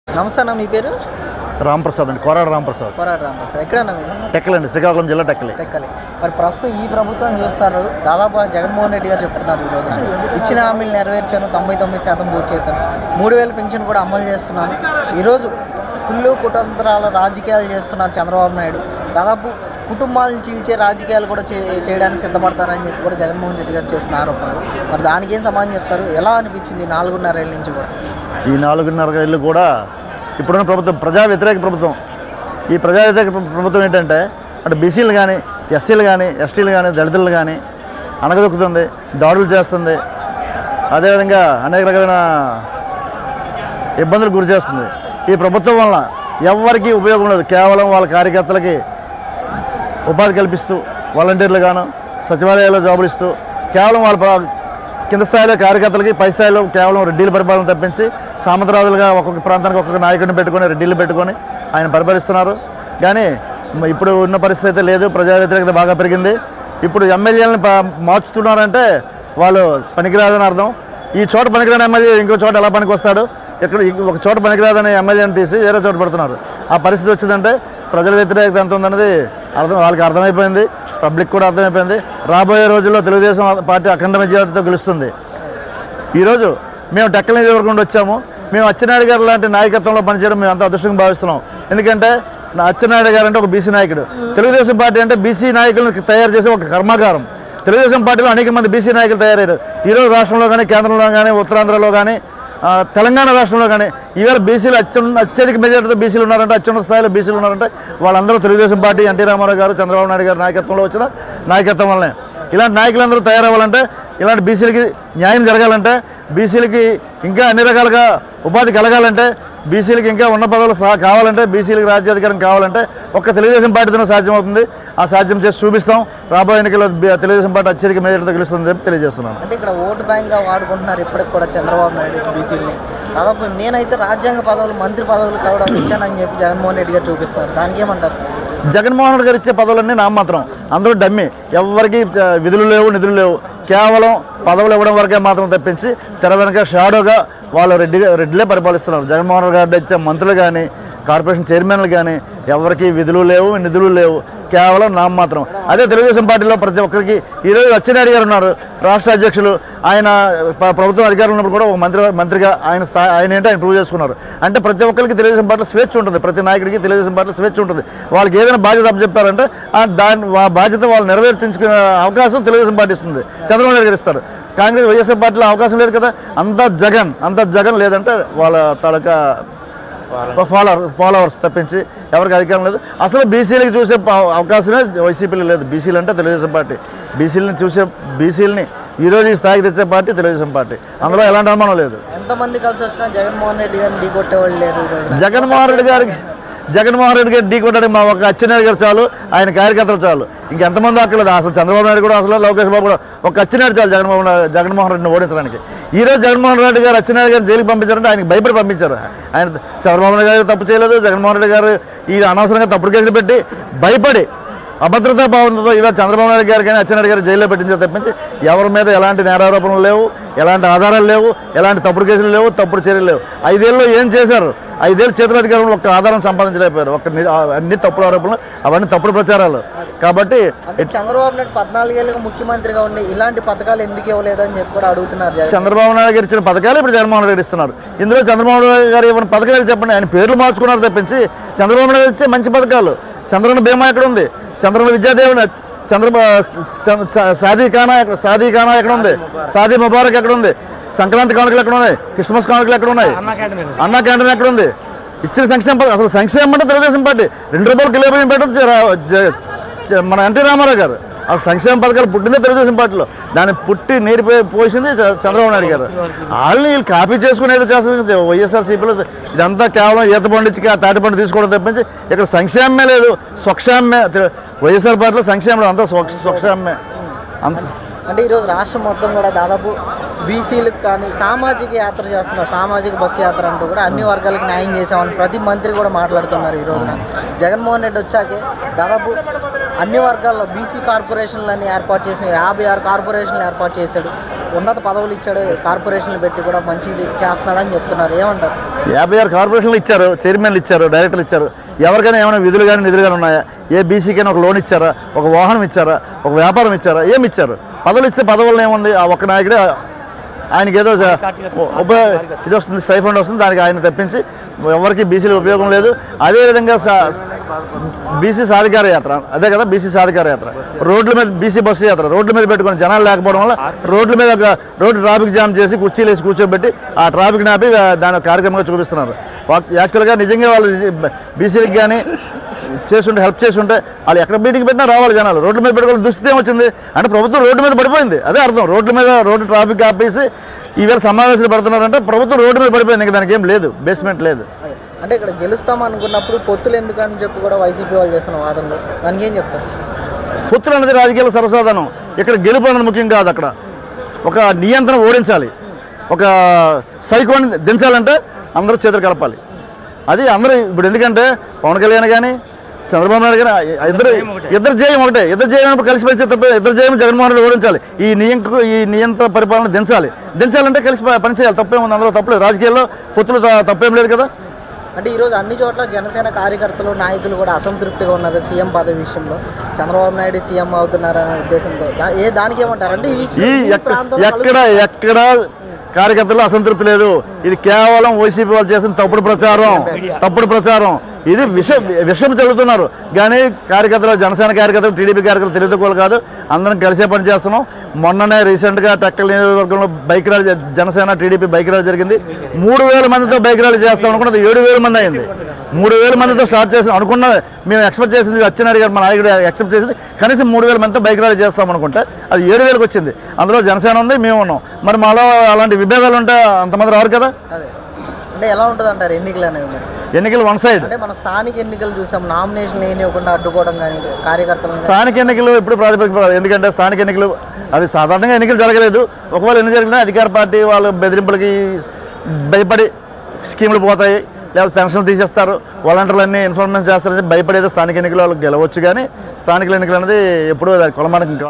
నమస్తే అన్న, మీ పేరు? రాంప్రసాద్ అండి, కోరాడు రాంప్రసాద్. కోరాడు రాంప్రసాద్. ఎక్కడన్నా మీరు? టెక్కలండి, శ్రీకాకుళం జిల్లా టెక్కలి. మరి ప్రస్తుతం ఈ ప్రభుత్వం చూస్తారు, దాదాపు జగన్మోహన్ రెడ్డి గారు చెప్తున్నారు ఈరోజు ఇచ్చిన హామీలు నెరవేర్చాను, 99% పూర్తి చేశాను, 3000 పెన్షన్ కూడా అమలు చేస్తున్నాను. ఈరోజు కుళ్ళు కుతంత్రాల రాజకీయాలు చేస్తున్నారు చంద్రబాబు నాయుడు. దాదాపు కుటుంబాలను చీల్చే రాజకీయాలు కూడా చేయడానికి సిద్ధపడతారని చెప్పి కూడా జగన్మోహన్ రెడ్డి గారు చేసిన ఆరోపణలు. మరి దానికి ఏం సమాధానం చెప్తారు? ఎలా అనిపించింది 4.5 ఏళ్ళ నుంచి కూడా? ఈ 4.5 ఏళ్ళు కూడా ఇప్పుడున్న ప్రభుత్వం ప్రజా వ్యతిరేక ప్రభుత్వం. ఈ ప్రజా వ్యతిరేక ప్రభుత్వం ఏంటంటే అంటే బీసీలు కానీ, ఎస్సీలు కానీ, ఎస్టీలు కానీ, దళితులు కానీ అణగదొక్కుతుంది, దాడులు చేస్తుంది, అదేవిధంగా అనేక రకమైన ఇబ్బందులు గురి చేస్తుంది. ఈ ప్రభుత్వం వలన ఎవరికీ ఉపయోగం లేదు. కేవలం వాళ్ళ కార్యకర్తలకి ఉపాధి కల్పిస్తూ, వాలంటీర్లు గాను సచివాలయాల్లో జాబులు ఇస్తూ, కేవలం వాళ్ళ కింద స్థాయిలో కార్యకర్తలకి, పై స్థాయిలో కేవలం రెడ్డిల పరిపాలన తప్పించి సామంతరాజులుగా ఒక్కొక్క ప్రాంతానికి ఒక్కొక్క నాయకుడిని పెట్టుకొని రెడ్డిలు పెట్టుకొని ఆయన పరిపాలిస్తున్నారు. కానీ ఇప్పుడు ఉన్న పరిస్థితి అయితే లేదు. ప్రజా వ్యతిరేకత బాగా పెరిగింది. ఇప్పుడు ఎమ్మెల్యేలను మార్చుతున్నారంటే వాళ్ళు పనికిరాదని అర్థం. ఈ చోట పనికిరాని ఎమ్మెల్యే ఇంకో చోట ఎలా పనికి వస్తాడు? ఇక్కడ ఒక చోట పనికిరాదని ఎమ్మెల్యేని తీసి వేరే చోట పెడుతున్నారు. ఆ పరిస్థితి వచ్చిందంటే ప్రజల వ్యతిరేకత ఎంత ఉందన్నది వాళ్ళకి అర్థమైపోయింది, పబ్లిక్ కూడా అర్థమైపోయింది. రాబోయే రోజుల్లో తెలుగుదేశం పార్టీ అఖండ మెజారిటీతో గెలుస్తుంది. ఈరోజు మేము టెక్కల నియోజకవర్గం వచ్చాము. మేము అచ్చెన్నాయుడు గారు లాంటి నాయకత్వంలో పనిచేయడం మేము అంత అదృష్టంగా భావిస్తున్నాం. ఎందుకంటే అచ్చెన్నాయుడు గారు అంటే ఒక బీసీ నాయకుడు. తెలుగుదేశం పార్టీ అంటే బీసీ నాయకులను తయారు చేసే ఒక కర్మాగారం. తెలుగుదేశం పార్టీలో అనేక మంది బీసీ నాయకులు తయారయ్యారు. ఈరోజు రాష్ట్రంలో కానీ, కేంద్రంలో కానీ, ఉత్తరాంధ్రలో కానీ, తెలంగాణ రాష్ట్రంలో కానీ ఈవేళ బీసీలు అత్యధిక మెజారిటీతో బీసీలు ఉన్నారంటే, అత్యున్నత స్థాయిలో బీసీలు ఉన్నారంటే వాళ్ళందరూ తెలుగుదేశం పార్టీ, ఎన్టీ రామారావు గారు, చంద్రబాబు నాయుడు గారు నాయకత్వంలో వచ్చిన నాయకత్వం వల్లనే. ఇలాంటి నాయకులందరూ తయారవ్వాలంటే, ఇలాంటి బీసీలకి న్యాయం జరగాలంటే, బీసీలకి ఇంకా అన్ని రకాలుగా ఉపాధి కలగాలంటే, బీసీలకి ఇంకా ఉన్న పదవులు కావాలంటే, బీసీలకి రాజ్యాధికారం కావాలంటే ఒక్క తెలుగుదేశం పార్టీతోనే సాధ్యమవుతుంది. ఆ సాధ్యం చేసి చూపిస్తాం. రాబోయే ఎన్నికల్లో తెలుగుదేశం పార్టీ అత్యధిక మెజారిటీతో గెలుస్తుందని చెప్పి తెలియజేస్తున్నాను. అంటే ఇక్కడ ఓటు బ్యాంక్గా వాడుకుంటున్నారు ఇప్పటికి కూడా చంద్రబాబు నాయుడు బీసీలని. దాదాపు నేనైతే రాజ్యాంగ పదవులు, మంత్రి పదవులు కూడా ఇచ్చానని చెప్పి జగన్మోహన్ రెడ్డి గారు చూపిస్తున్నారు. దానికి ఏమంటారు? జగన్మోహన్ రెడ్డి గారు ఇచ్చే పదవులన్నీ నామమాత్రం. అందరూ డమ్మి. ఎవరికి విధులు లేవు, నిధులు లేవు. కేవలం పదవులు ఇవ్వడం వరకే మాత్రం తప్పించి తెర వెనక షాడోగా వాళ్ళు రెడ్డిలే పరిపాలిస్తున్నారు. జగన్మోహన్ రెడ్డి గారు ఇచ్చే మంత్రులు కానీ, కార్పొరేషన్ చైర్మన్లు కానీ ఎవరికి విధులు లేవు, నిధులు లేవు. కేవలం నామమాత్రం. అదే తెలుగుదేశం పార్టీలో ప్రతి ఒక్కరికి ఈరోజు అచ్చెన్నాయుడు గారు ఉన్నారు, రాష్ట్ర అధ్యక్షులు. ఆయన ప్రభుత్వం అధికారంలో ఉన్నప్పుడు కూడా ఒక మంత్రిగా ఆయన ఏంటో ఆయన ప్రూవ్ చేసుకున్నారు. అంటే ప్రతి ఒక్కరికి తెలుగుదేశం పార్టీలో స్వేచ్ఛ ఉంటుంది. ప్రతి నాయకుడికి తెలుగుదేశం పార్టీలో స్వేచ్ఛ ఉంటుంది. వాళ్ళకి ఏదైనా బాధ్యత అప్పచెప్పారంటే ఆ బాధ్యత వాళ్ళు నెరవేర్చుకునే అవకాశం తెలుగుదేశం పార్టీ ఇస్తుంది, చంద్రబాబు నాయుడు గారు ఇస్తారు. కాంగ్రెస్, వైఎస్ఆర్ పార్టీలో అవకాశం లేదు కదా. అంతా జగన్ లేదంటే వాళ్ళ తాలూకా ఫాలోవర్స్ తప్పించి ఎవరికి అధికారం లేదు. అసలు బీసీలకి చూసే అవకాశమే వైసీపీలో లేదు. బీసీలు అంటే తెలుగుదేశం పార్టీ. బీసీలని ఈరోజు ఈ స్థాయికి తెచ్చే పార్టీ తెలుగుదేశం పార్టీ. అందులో ఎలాంటి అనుమానం లేదు. ఎంతమంది కలిసి వచ్చినా జగన్మోహన్ రెడ్డి గారిని ఢీ కొట్టేవాళ్ళు లేరు. జగన్మోహన్ రెడ్డి గారికి ఢీ కొట్టడానికి మా ఒక అచ్చెన్నాయుడు గారు చాలు, ఆయన కార్యకర్తలు చాలు. ఇంకెంతమంది అక్కర్లేదు. అసలు చంద్రబాబు నాయుడు కూడా, అసలు లోకేష్ బాబు కూడా ఒక అచ్చెన్నాయుడు చాలు జగన్మోహన్ రెడ్డిని ఓడించడానికి. ఈరోజు జగన్మోహన్ రెడ్డి గారు అచ్చెన్నాయుడు గారు జైలుకి పంపించారంటే ఆయనకి భయపడి పంపించారు. ఆయన చంద్రబాబు నాయుడు గారు తప్పు చేయలేదు. జగన్మోహన్ రెడ్డి గారు ఈ అనవసరంగా తప్పుడు కేసులు పెట్టి భయపడి అభద్రతా భావంతో ఇలా చంద్రబాబు నాయుడు గారు కానీ అచ్చెన్నాయుడు గారు జైల్లో పెట్టించారు తప్పించి ఎవరి మీద ఎలాంటి నేరారోపణలు లేవు, ఎలాంటి ఆధారాలు లేవు, ఎలాంటి తప్పుడు కేసులు లేవు, తప్పుడు చర్యలు లేవు. 5 ఏళ్ళు ఏం చేశారు? 5 ఏళ్ళు చేతుల అధికారంలో ఒక్క ఆధారం సంపాదించలేకపోయారు. అన్ని తప్పుడు ఆరోపణలు, అవన్నీ తప్పుడు ప్రచారాలు. కాబట్టి చంద్రబాబు నాయుడు 14 ఏళ్ళుగా ముఖ్యమంత్రిగా ఉండి ఇలాంటి పథకాలు ఎందుకు ఇవ్వలేదని చెప్పి కూడా అడుగుతున్నారు. చంద్రబాబు నాయుడు గారు ఇచ్చిన పథకాలు ఇప్పుడు జగన్మోహన్ రెడ్డి ఇస్తున్నారు. ఇందులో చంద్రబాబు నాయుడు గారు ఇవ్వని పథకాలు చెప్పండి. ఆయన పేర్లు మార్చుకున్నారు తప్పించి చంద్రబాబు నాయుడు ఇచ్చే మంచి పథకాలు. చంద్రబాబు బీమా ఎక్కడ ఉంది? చంద్రబాబు విద్యాదేవుని, షాదీ ఖానా ఎక్కడ ఉంది? షాదీ ముబారక్ ఎక్కడ ఉంది? సంక్రాంతి కానుకలు ఎక్కడ ఉన్నాయి? క్రిస్మస్ కానుకలు ఎక్కడ ఉన్నాయి? అన్నా క్యాంటీన్ ఎక్కడ ఉంది? ఇచ్చిన సంక్షేమ పథకం. అసలు సంక్షేమం అంటే తెలుగుదేశం పార్టీ 2 రూపాయలు కిలో బియ్యం పెట్టడం మన ఎన్టీ రామారావు గారు. ఆ సంక్షేమ పథకాలు పుట్టిందే తెలుగుదేశం పార్టీలో. దాన్ని పుట్టి నీరిపోయి పోసింది చంద్రబాబు నాయుడు గారు. వీళ్ళు కాపీ చేసుకునేది చేస్తుంది వైఎస్ఆర్సీపీలో. ఇదంతా కేవలం ఈత పండించి ఆ తాటి పండు తీసుకోవడం తప్పించి ఇక్కడ సంక్షేమమే లేదు, స్వక్షేమమే. వైఎస్ఆర్ పార్టీలో సంక్షేమం అంతా స్వక్షేమమే అంత. అంటే ఈరోజు రాష్ట్రం మొత్తం కూడా దాదాపు బీసీలకు కానీ సామాజిక యాత్ర చేస్తున్నారు. సామాజిక బస్సు యాత్ర అంటూ కూడా అన్ని వర్గాలకు న్యాయం చేసామని ప్రతి మంత్రి కూడా మాట్లాడుతున్నారు. ఈ రోజున జగన్మోహన్ రెడ్డి వచ్చాకే దాదాపు అన్ని వర్గాల్లో బీసీ కార్పొరేషన్లని ఏర్పాటు చేసి 56 కార్పొరేషన్లు ఏర్పాటు చేశాడు. ఉన్నత పదవులు ఇచ్చాడు, కార్పొరేషన్లు పెట్టి కూడా మంచిది చేస్తున్నాడని చెప్తున్నారు. ఏమంటారు? 56 కార్పొరేషన్లు ఇచ్చారు, చైర్మన్లు ఇచ్చారు, డైరెక్టర్లు ఇచ్చారు. ఎవరికైనా ఏమైనా విధులు కానీ నిధులు కానీ ఉన్నాయా? ఏ బీసీకైనా ఒక లోన్ ఇచ్చారా? ఒక వాహనం ఇచ్చారా? ఒక వ్యాపారం ఇచ్చారా? ఏమి ఇచ్చారు? పదవులు ఇస్తే పదవుల్లో ఏముంది? ఆ ఒక్క నాయకుడే ఆయనకి ఏదో ఇది వస్తుంది, స్టైఫండ్ వస్తుంది, దానికి ఆయన తప్పించి ఎవరికి బీసీలో ఉపయోగం లేదు. అదేవిధంగా బీసీ సాధికార యాత్ర, అదే కదా బీసీ సాధికార యాత్ర, రోడ్ల మీద బీసీ బస్సు యాత్ర, రోడ్ల మీద పెట్టుకుని జనాలు లేకపోవడం వల్ల రోడ్ల మీద రోడ్డు ట్రాఫిక్ జామ్ చేసి కుర్చీలు వేసి కూర్చోబెట్టి ఆ ట్రాఫిక్ ఆపి దాని కార్యక్రమంగా చూపిస్తున్నారు. యాక్చువల్గా నిజంగా వాళ్ళు బీసీలకు కానీ చేస్తుంటే హెల్ప్ చేస్తుంటే వాళ్ళు ఎక్కడ మీటింగ్ పెట్టినా రావాలి జనాలు. రోడ్ల మీద పెట్టుకోవాలి దుస్థితి ఏమొచ్చింది అంటే ప్రభుత్వం రోడ్డు మీద పడిపోయింది. అదే అర్థం. రోడ్ల మీద రోడ్డు ట్రాఫిక్ ఆపేసి ఈవేళ సమావేశాలు పెడుతున్నారంటే ప్రభుత్వం రోడ్డు మీద పడిపోయింది. ఇంకా దానికి ఏం లేదు, బేస్మెంట్ లేదు. అంటే ఇక్కడ గెలుస్తాం అనుకున్నప్పుడు పొత్తులు ఎందుకని చెప్పి కూడా వైసీపీ వాళ్ళు చేస్తున్న వాదనలు, దానికి ఏం చెప్తారు? పొత్తులు అనేది రాజకీయాల సర్వసాధారణం. ఇక్కడ గెలుపు అనేది ముఖ్యం కాదు. అక్కడ ఒక నియంత్రణ ఓడించాలి, ఒక సైకోని దించాలంటే అందరూ చేతులు కలపాలి. అది అందరూ ఇప్పుడు ఎందుకంటే పవన్ కళ్యాణ్ కానీ చంద్రబాబు నాయుడు కానీ ఇద్దరు జయం ఒకటే. ఇద్దరు జయం కలిసి పనిచే తప్ప ఇద్దరు జయం జగన్మోహన్ రెడ్డి ఓడించాలి. ఈ నియంత్రణ పరిపాలన దించాలంటే కలిసి పనిచేయాలి. తప్పేముంది? అందులో తప్పలేదు. రాజకీయాల్లో పొత్తులు తప్పేం లేదు కదా. అంటే ఈరోజు అన్ని చోట్ల జనసేన కార్యకర్తలు నాయకులు కూడా అసంతృప్తిగా ఉన్నారు సీఎం పదవి విషయంలో. చంద్రబాబు నాయుడు సీఎం అవుతున్నారనే ఉద్దేశంతో దానికి ఏమంటారు? అంటే ఎక్కడ కార్యకర్తలు అసంతృప్తి లేదు. ఇది కేవలం వైసీపీ వాళ్ళు చేసిన తప్పుడు ప్రచారం. ఇది విషం చల్లుతున్నారు. కానీ కార్యకర్తలు, జనసేన కార్యకర్తలు, టీడీపీ కార్యకర్తలు తెలియదుకోవాలి కాదు, అందరం కలిసే పని చేస్తున్నాం. మొన్ననే రీసెంట్గా టెక్కల్ నియోజకవర్గంలో bike rally, Janasena TDP bike rally జరిగింది. 3000 మందితో బైక్ ర్యాలీ చేస్తాం అనుకున్నది 7000 మంది అయింది. 3000 మందితో స్టార్ట్ చేసి అనుకున్న మేము ఎక్స్పెక్ట్ చేసింది, అచ్చెన్నాయుడు గారు మా నాయకుడు ఎక్స్పెక్ట్ చేసింది కనీసం 3000 మందితో బైక్ ర్యాలీ చేస్తాం అనుకుంటే అది 7000కి వచ్చింది. అందులో జనసేన ఉంది, మేము ఉన్నాం. మరి మాలో అలాంటి విభేదాలు ఉంటే అంతమంది రారు కదా. అంటే ఎలా ఉంటుంది అంటారు ఎన్నికలు అనేవి? ఎన్నికలు వన్ సైడ్. అంటే మన స్థానిక ఎన్నికలు చూసాం, నామినేషన్లు ఏనివ్వకుండా అడ్డుకోవడం కానీ కార్యకర్తలు. స్థానిక ఎన్నికలు ఎప్పుడు ప్రాతిపదిక, ఎందుకంటే స్థానిక ఎన్నికలు అవి సాధారణంగా ఎన్నికలు జరగలేదు. ఒకవేళ ఎన్ని జరిగినా అధికార పార్టీ వాళ్ళ బెదిరింపులకి భయపడి స్కీములు పోతాయి, లేకపోతే పెన్షన్లు తీసేస్తారు, వాలంటీర్లు అన్నీ ఇన్ఫర్మేషన్ చేస్తారని భయపడేది స్థానిక ఎన్నికలు వాళ్ళు గెలవచ్చు. కానీ స్థానిక ఎన్నికలు అనేది ఎప్పుడూ కులమానికి